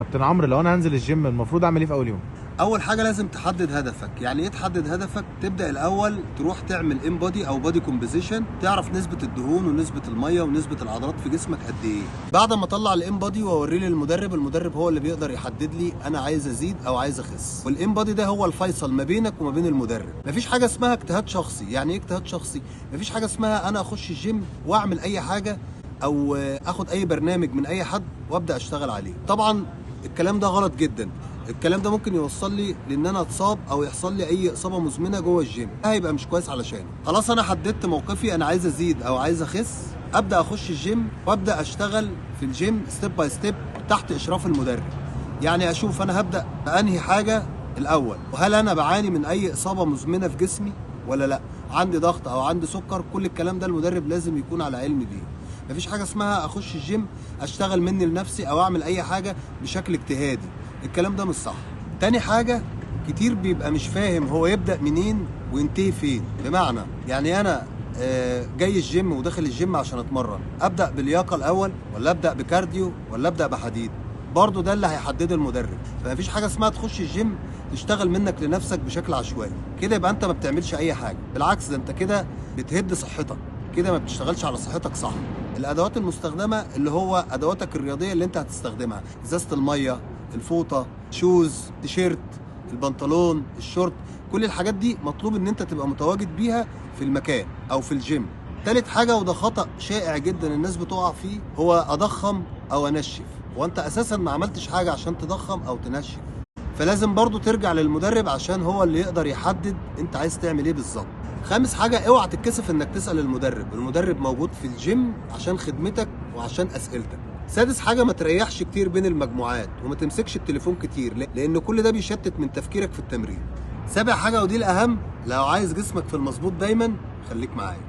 كابتن عمرو، لو انا هنزل الجيم المفروض اعمل ايه في اول يوم؟ اول حاجه لازم تحدد هدفك. يعني ايه تحدد هدفك؟ تبدا الاول تروح تعمل ان بودي او بودي كومبوزيشن، تعرف نسبه الدهون ونسبه الميه ونسبه العضلات في جسمك قد ايه. بعد ما اطلع الان بودي واوريه للمدرب، المدرب هو اللي بيقدر يحدد لي انا عايز ازيد او عايز اخس. والان بودي ده هو الفيصل ما بينك وما بين المدرب. مفيش حاجه اسمها اجتهاد شخصي. يعني ايه اجتهاد شخصي؟ مفيش حاجه اسمها انا اخش الجيم واعمل اي حاجه او اخد اي برنامج من اي حد وابدا اشتغل عليه. طبعا الكلام ده غلط جدا. الكلام ده ممكن يوصل لي لان انا اتصاب او يحصل لي اي اصابه مزمنه جوه الجيم، ده هيبقى مش كويس علشانه. خلاص انا حددت موقفي، انا عايز ازيد او عايز اخس، ابدا اخش الجيم وابدا اشتغل في الجيم ستيب باي ستيب تحت اشراف المدرب. يعني اشوف انا هبدا بانهي حاجه الاول، وهل انا بعاني من اي اصابه مزمنه في جسمي ولا لا، عندي ضغط او عندي سكر. كل الكلام ده المدرب لازم يكون على علم بيه. مفيش حاجه اسمها اخش الجيم اشتغل مني لنفسي او اعمل اي حاجه بشكل اجتهادي. الكلام ده مش صح. تاني حاجه، كتير بيبقى مش فاهم هو يبدا منين وينتهي فين. بمعنى يعني انا جاي الجيم وداخل الجيم عشان اتمرن، ابدا باللياقه الاول ولا ابدا بكارديو ولا ابدا بحديد؟ برضه ده اللي هيحدده المدرب. فمفيش حاجه اسمها تخش الجيم تشتغل منك لنفسك بشكل عشوائي. كده يبقى انت ما بتعملش اي حاجه، بالعكس ده انت كده بتهد صحتك، كده ما بتشتغلش على صحتك صح. الادوات المستخدمه اللي هو ادواتك الرياضيه اللي انت هتستخدمها، ازازه الميه، الفوطه، شوز، تيشيرت، البنطلون، الشورت، كل الحاجات دي مطلوب ان انت تبقى متواجد بيها في المكان او في الجيم. تالت حاجه، وده خطأ شائع جدا الناس بتقع فيه، هو اضخم او انشف. وانت اساسا ما عملتش حاجه عشان تضخم او تنشف. فلازم برضو ترجع للمدرب عشان هو اللي يقدر يحدد انت عايز تعمل ايه بالظبط. خامس حاجة، اوعى تتكسف انك تسأل المدرب. المدرب موجود في الجيم عشان خدمتك وعشان اسئلتك. سادس حاجة، ما تريحش كتير بين المجموعات وما تمسكش التليفون كتير، لان كل ده بيشتت من تفكيرك في التمرين. سابع حاجة ودي الاهم، لو عايز جسمك في المظبوط دايما خليك معايا.